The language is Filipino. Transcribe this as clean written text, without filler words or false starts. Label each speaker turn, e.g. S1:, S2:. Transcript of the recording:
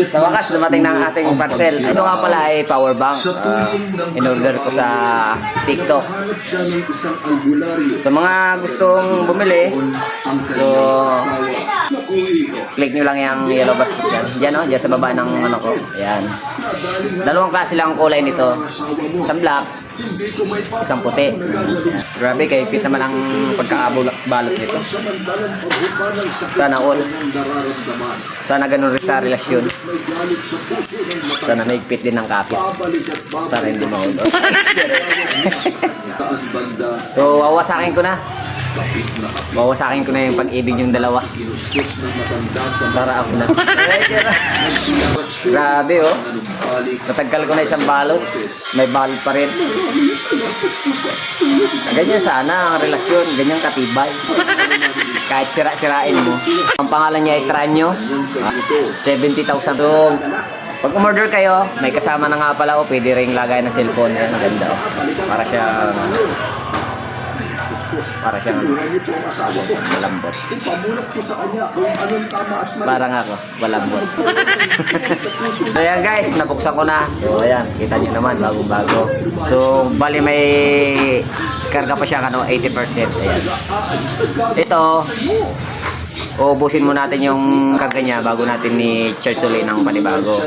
S1: Sa wakas, dumating na ang ating parcel. Ito nga pala ay power bank. In-order ko sa TikTok. Sa mga gustong bumili, so click nyo lang yung yellow basket dyan. Dyan o, dyan sa baba ng ano ko. Ayan. Dalawang klase lang ang kulay nito. Isang black, isang puti. Ayan. Grabe, kay fit naman ang pagkakabalot nito. Sana all. Sana ganun rin sa relasyon. Sana may fit din ng kapit. Para hindi maulo. So, wawasakin ko na. Wawasakin ko na yung pag-ibig yung dalawa. Para ako na. Grabe oh. Natagkal ko na isang balot. May balot pa rin. Ganyan sana ang relasyon. Ganyan katibay. Kahit sira-sirain mo. Ang pangalan niya ay Tranyo. 70,000. So, pag umorder kayo, may kasama na nga pala o pwede ring lagay ng cellphone. Yan, maganda oh. Para siyang malambot. Parang ako, malambot. So ayan guys, nabuksan ko na. So ayan, kita nyo naman, bagong-bago. So bali may karga pa siya 80%. Ayan. Ito, uubusin mo natin yung karga niya bago natin ni-charge ulit ng panibago.